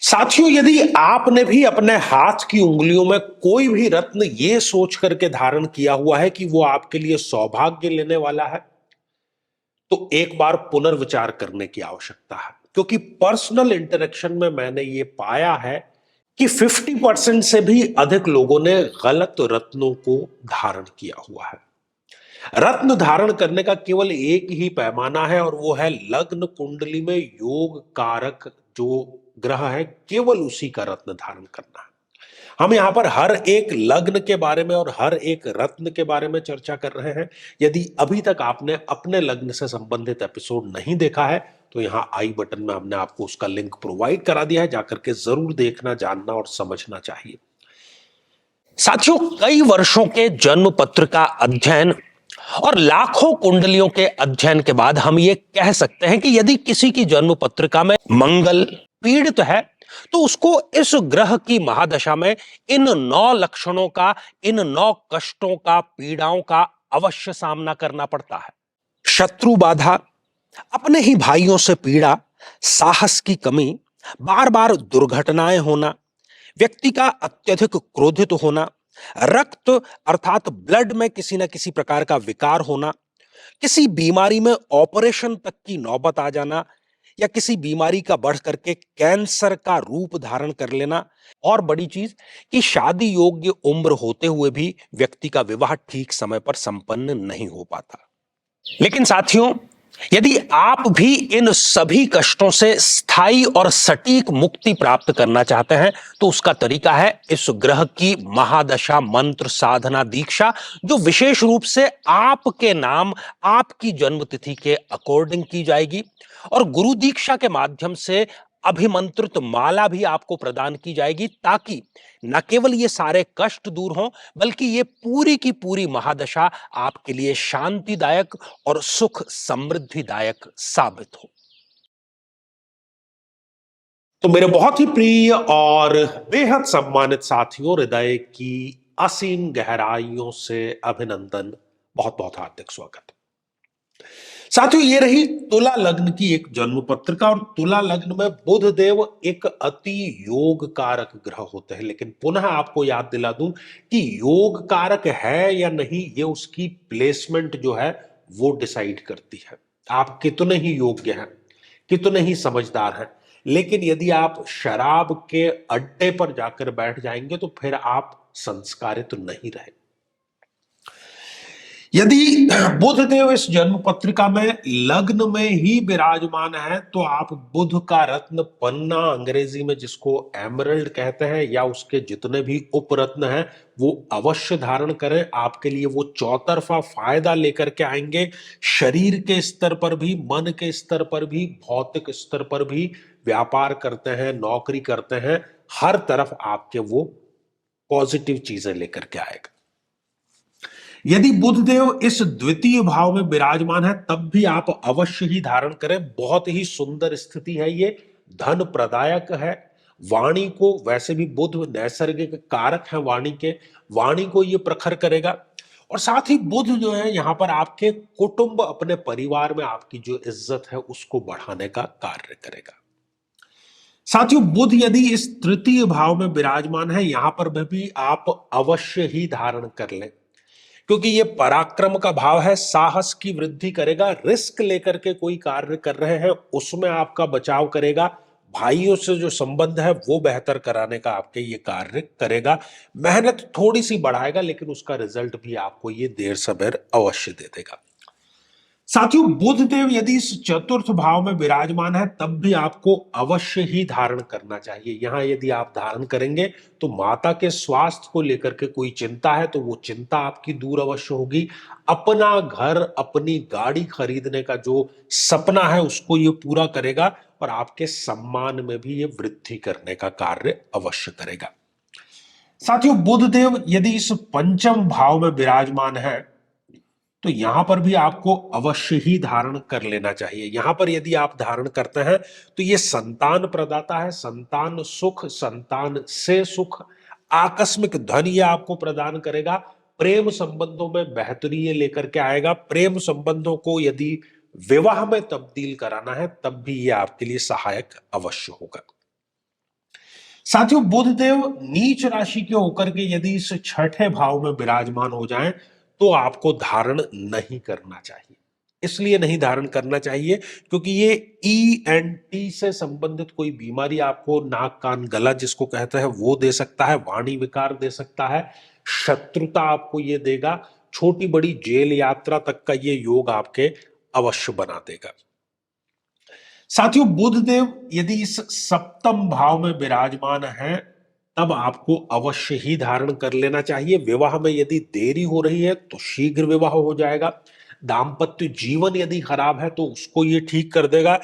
साथियों, यदि आपने भी अपने हाथ की उंगलियों में कोई भी रत्न ये सोच करके धारण किया हुआ है कि वो आपके लिए सौभाग्य लेने वाला है, तो एक बार पुनर्विचार करने की आवश्यकता है। क्योंकि पर्सनल इंटरेक्शन में मैंने ये पाया है कि 50% से भी अधिक लोगों ने गलत रत्नों को धारण किया हुआ है। रत्न धारण करने का केवल एक ही पैमाना है और वो है लग्न कुंडली में योग कारक जो ग्रह है, केवल उसी का रत्न धारण करना है। हम यहां पर हर एक लग्न के बारे में और हर एक रत्न के बारे में चर्चा कर रहे हैं। यदि अभी तक आपने अपने लग्न से संबंधित एपिसोड नहीं देखा है तो यहां आई बटन में हमने आपको उसका लिंक प्रोवाइड करा दिया है, जाकर के जरूर देखना, जानना और समझना चाहिए। साथियों, कई वर्षों के जन्म पत्र का अध्ययन और लाखों कुंडलियों के अध्ययन के बाद हम ये कह सकते हैं कि यदि किसी की जन्म पत्रिका में मंगल पीड़ित है तो उसको इस ग्रह की महादशा में इन 9 लक्षणों का, इन 9 कष्टों का, पीड़ाओं का अवश्य सामना करना पड़ता है। शत्रु बाधा, अपने ही भाइयों से पीड़ा, साहस की कमी, बार बार दुर्घटनाएं होना, व्यक्ति का अत्यधिक क्रोधित होना, रक्त अर्थात ब्लड में किसी न किसी प्रकार का विकार होना, किसी बीमारी में ऑपरेशन तक की नौबत आ जाना या किसी बीमारी का बढ़ करके कैंसर का रूप धारण कर लेना, और बड़ी चीज कि शादी योग्य उम्र होते हुए भी व्यक्ति का विवाह ठीक समय पर संपन्न नहीं हो पाता। लेकिन साथियों, यदि आप भी इन सभी कष्टों से स्थायी और सटीक मुक्ति प्राप्त करना चाहते हैं तो उसका तरीका है इस ग्रह की महादशा मंत्र साधना दीक्षा, जो विशेष रूप से आपके नाम, आपकी जन्मतिथि के अकॉर्डिंग की जाएगी। और गुरु दीक्षा के माध्यम से अभिमंत्रित माला भी आपको प्रदान की जाएगी, ताकि न केवल ये सारे कष्ट दूर हों बल्कि ये पूरी की पूरी महादशा आपके लिए शांतिदायक और सुख समृद्धिदायक साबित हो। तो मेरे बहुत ही प्रिय और बेहद सम्मानित साथियों, हृदय की असीम गहराइयों से अभिनंदन, बहुत बहुत हार्दिक स्वागत। साथियों, ये रही तुला लग्न की एक जन्म पत्रिका और तुला लग्न में बुध देव एक अति योग कारक ग्रह होते हैं। लेकिन पुनः आपको याद दिला दूं कि योग कारक है या नहीं, ये उसकी प्लेसमेंट जो है वो डिसाइड करती है। आप कितने ही योग्य हैं, कितने ही समझदार हैं, लेकिन यदि आप शराब के अड्डे पर जाकर बैठ जाएंगे तो फिर आप संस्कारित नहीं रहे। यदि बुध देव इस जन्म पत्रिका में लग्न में ही विराजमान है तो आप बुध का रत्न पन्ना, अंग्रेजी में जिसको एमरल्ड कहते हैं, या उसके जितने भी उपरत्न हैं वो अवश्य धारण करें। आपके लिए वो चौतरफा फायदा लेकर के आएंगे, शरीर के स्तर पर भी, मन के स्तर पर भी, भौतिक स्तर पर भी। व्यापार करते हैं, नौकरी करते हैं, हर तरफ आपके वो पॉजिटिव चीजें लेकर के आएगा। यदि बुधदेव इस द्वितीय भाव में विराजमान है तब भी आप अवश्य ही धारण करें। बहुत ही सुंदर स्थिति है ये, धन प्रदायक है। वाणी को, वैसे भी बुध नैसर्गिक कारक है वाणी के, वाणी को ये प्रखर करेगा। और साथ ही बुध जो है यहां पर आपके कुटुंब, अपने परिवार में आपकी जो इज्जत है उसको बढ़ाने का कार्य करेगा। साथियों, बुध यदि इस तृतीय भाव में विराजमान है यहां पर भी आप अवश्य ही धारण कर लें, क्योंकि ये पराक्रम का भाव है, साहस की वृद्धि करेगा। रिस्क लेकर के कोई कार्य कर रहे हैं उसमें आपका बचाव करेगा। भाइयों से जो संबंध है वो बेहतर कराने का आपके ये कार्य करेगा। मेहनत थोड़ी सी बढ़ाएगा लेकिन उसका रिजल्ट भी आपको ये देर सवेर अवश्य दे देगा। साथियों, बुध देव यदि इस चतुर्थ भाव में विराजमान है तब भी आपको अवश्य ही धारण करना चाहिए। यहां यदि आप धारण करेंगे तो माता के स्वास्थ्य को लेकर के कोई चिंता है तो वो चिंता आपकी दूर अवश्य होगी। अपना घर, अपनी गाड़ी खरीदने का जो सपना है उसको ये पूरा करेगा और आपके सम्मान में भी ये वृद्धि करने का कार्य अवश्य करेगा। साथियों, बुध देव यदि इस पंचम भाव में विराजमान है तो यहां पर भी आपको अवश्य ही धारण कर लेना चाहिए। यहां पर यदि आप धारण करते हैं तो ये संतान प्रदाता है, संतान सुख, संतान से सुख, आकस्मिक धन ये आपको प्रदान करेगा। प्रेम संबंधों में बेहतरी ये लेकर के आएगा। प्रेम संबंधों को यदि विवाह में तब्दील कराना है तब भी ये आपके लिए सहायक अवश्य होगा। साथियों, बुध देव नीच राशि के होकर के यदि इस छठे भाव में विराजमान हो जाएं तो आपको धारण नहीं करना चाहिए। इसलिए नहीं धारण करना चाहिए क्योंकि ये ईएनटी से संबंधित कोई बीमारी आपको, नाक कान गला जिसको कहते हैं, वो दे सकता है, वाणी विकार दे सकता है, शत्रुता आपको ये देगा, छोटी बड़ी जेल यात्रा तक का ये योग आपके अवश्य बना देगा। साथियों, बुध देव यदि इस सप्तम भाव में विराजमान है तब आपको अवश्य ही धारण कर लेना चाहिए। विवाह में यदि देरी हो रही है तो शीघ्र विवाह हो जाएगा। दाम्पत्य जीवन यदि खराब है तो उसको ये ठीक कर देगा।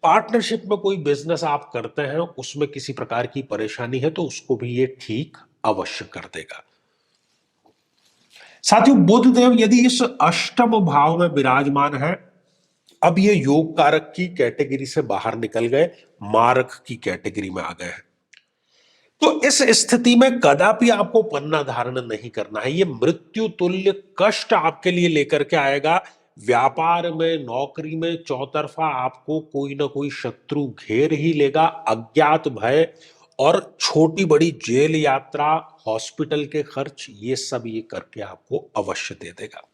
पार्टनरशिप में कोई बिजनेस आप करते हैं, उसमें किसी प्रकार की परेशानी है तो उसको भी ये ठीक अवश्य कर देगा। साथियों, बुध देव यदि इस अष्टम भाव में विराजमान है, अब ये योग कारक की कैटेगरी से बाहर निकल गए, मारक की कैटेगरी में आ गए हैं। तो इस स्थिति में कदापि आपको पन्ना धारण नहीं करना है। ये मृत्यु तुल्य कष्ट आपके लिए लेकर के आएगा। व्यापार में, नौकरी में चौतरफा आपको कोई ना कोई शत्रु घेर ही लेगा। अज्ञात भय और छोटी बड़ी जेल यात्रा, हॉस्पिटल के खर्च, ये सब ये करके आपको अवश्य दे देगा।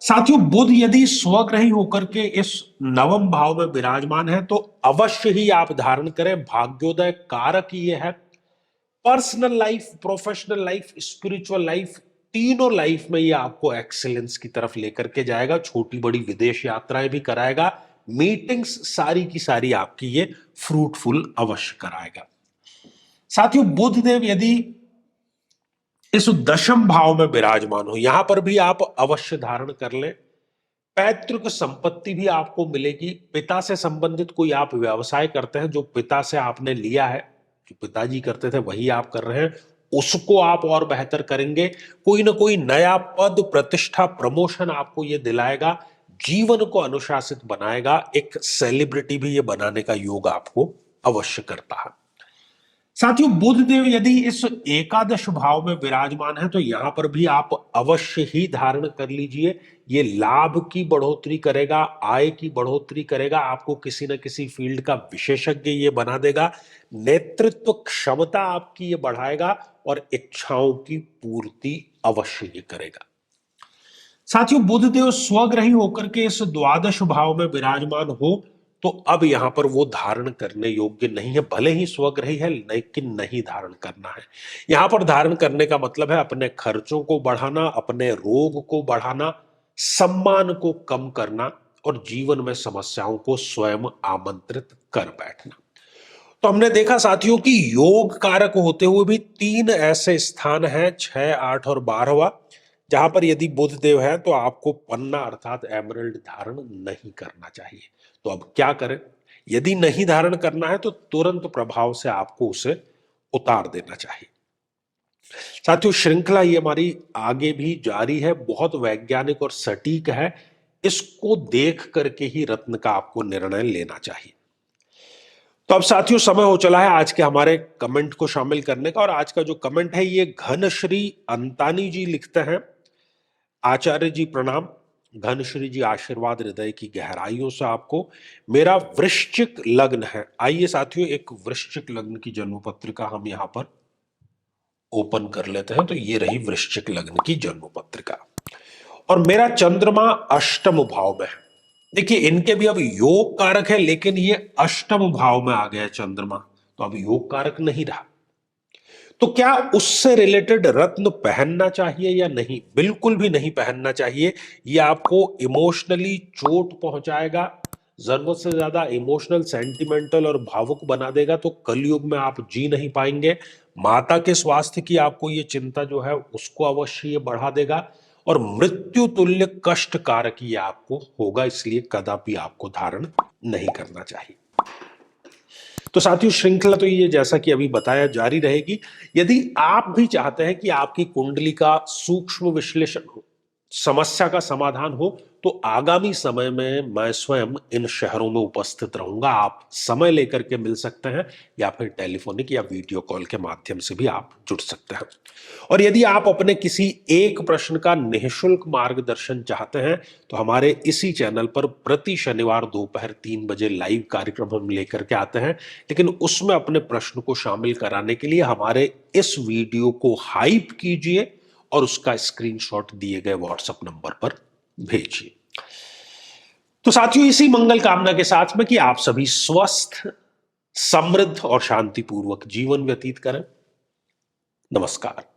साथियों, बुध यदि स्वग्रही होकर के इस नवम भाव में विराजमान है तो अवश्य ही आप धारण करें। भाग्योदय कारक ये है। Personal life, professional life, spiritual life, तीनों लाइफ में ये आपको एक्सीलेंस की तरफ लेकर के जाएगा। छोटी बड़ी विदेश यात्राएं भी कराएगा। मीटिंग्स सारी की सारी आपकी ये फ्रूटफुल अवश्य कराएगा। साथियों, बुध देव यदि इस दशम भाव में विराजमान हो, यहां पर भी आप अवश्य धारण कर लें। पैतृक संपत्ति भी आपको मिलेगी। पिता से संबंधित कोई आप व्यवसाय करते हैं, जो पिता से आपने लिया है, जो पिताजी करते थे वही आप कर रहे हैं, उसको आप और बेहतर करेंगे। कोई ना कोई नया पद, प्रतिष्ठा, प्रमोशन आपको ये दिलाएगा। जीवन को अनुशासित बनाएगा। एक सेलिब्रिटी भी ये बनाने का योग आपको अवश्य करता है। साथियों, बुध देव यदि इस एकादश भाव में विराजमान है तो यहां पर भी आप अवश्य ही धारण कर लीजिए। ये लाभ की बढ़ोतरी करेगा, आय की बढ़ोतरी करेगा, आपको किसी न किसी फील्ड का विशेषज्ञ ये बना देगा। नेतृत्व क्षमता आपकी ये बढ़ाएगा और इच्छाओं की पूर्ति अवश्य ये करेगा। साथियों, बुध देव स्वग्रही होकर के इस द्वादश भाव में विराजमान हो तो अब यहां पर वो धारण करने योग्य नहीं है। भले ही स्वग्रही है लेकिन नहीं धारण करना है। यहां पर धारण करने का मतलब है अपने खर्चों को बढ़ाना, अपने रोग को बढ़ाना, सम्मान को कम करना और जीवन में समस्याओं को स्वयं आमंत्रित कर बैठना। तो हमने देखा साथियों कि योग कारक होते हुए भी तीन ऐसे स्थान हैं, 6, 8 और 12वां, जहां पर यदि बुध देव है तो आपको पन्ना अर्थात एमरल्ड धारण नहीं करना चाहिए। तो अब क्या करें? यदि नहीं धारण करना है तो तुरंत प्रभाव से आपको उसे उतार देना चाहिए। साथियों, श्रृंखला ये हमारी आगे भी जारी है, बहुत वैज्ञानिक और सटीक है। इसको देख करके ही रत्न का आपको निर्णय लेना चाहिए। तो अब साथियों, समय हो चला है आज के हमारे कमेंट को शामिल करने का। और आज का जो कमेंट है ये घनश्री अंतानी जी लिखते हैं। आचार्य जी प्रणाम। घनश्री जी, आशीर्वाद हृदय की गहराइयों से आपको। मेरा वृश्चिक लग्न है। आइए साथियों, एक वृश्चिक लग्न की जन्म पत्रिका हम यहां पर ओपन कर लेते हैं। तो ये रही वृश्चिक लग्न की जन्म पत्रिका और मेरा चंद्रमा अष्टम भाव में है। देखिए, इनके भी अब योग कारक है लेकिन ये अष्टम भाव में आ गया चंद्रमा, तो अब योग कारक नहीं रहा। तो क्या उससे रिलेटेड रत्न पहनना चाहिए या नहीं? बिल्कुल भी नहीं पहनना चाहिए। ये आपको इमोशनली चोट पहुंचाएगा, जरूरत से ज्यादा इमोशनल, सेंटिमेंटल और भावुक बना देगा। तो कलयुग में आप जी नहीं पाएंगे। माता के स्वास्थ्य की आपको ये चिंता जो है उसको अवश्य ये बढ़ा देगा और मृत्यु तुल्य कष्ट कारक ये आपको होगा। इसलिए कदापि आपको धारण नहीं करना चाहिए। तो साथियों, श्रृंखला तो ये जैसा कि अभी बताया जारी रहेगी। यदि आप भी चाहते हैं कि आपकी कुंडली का सूक्ष्म विश्लेषण हो, समस्या का समाधान हो, तो आगामी समय में मैं स्वयं इन शहरों में उपस्थित रहूंगा। आप समय लेकर के मिल सकते हैं, या फिर टेलीफोनिक या वीडियो कॉल के माध्यम से भी आप जुड़ सकते हैं। और यदि आप अपने किसी एक प्रश्न का निःशुल्क मार्गदर्शन चाहते हैं, तो हमारे इसी चैनल पर प्रति शनिवार दोपहर 3 बजे लाइव कार्यक्रम हम लेकर के आते हैं। लेकिन उसमें अपने प्रश्न को शामिल कराने के लिए हमारे इस वीडियो को हाइप कीजिए और उसका स्क्रीनशॉट दिए गए व्हाट्सएप नंबर पर भेजिए। तो साथियों, इसी मंगल कामना के साथ में कि आप सभी स्वस्थ, समृद्ध और शांतिपूर्वक जीवन व्यतीत करें। नमस्कार।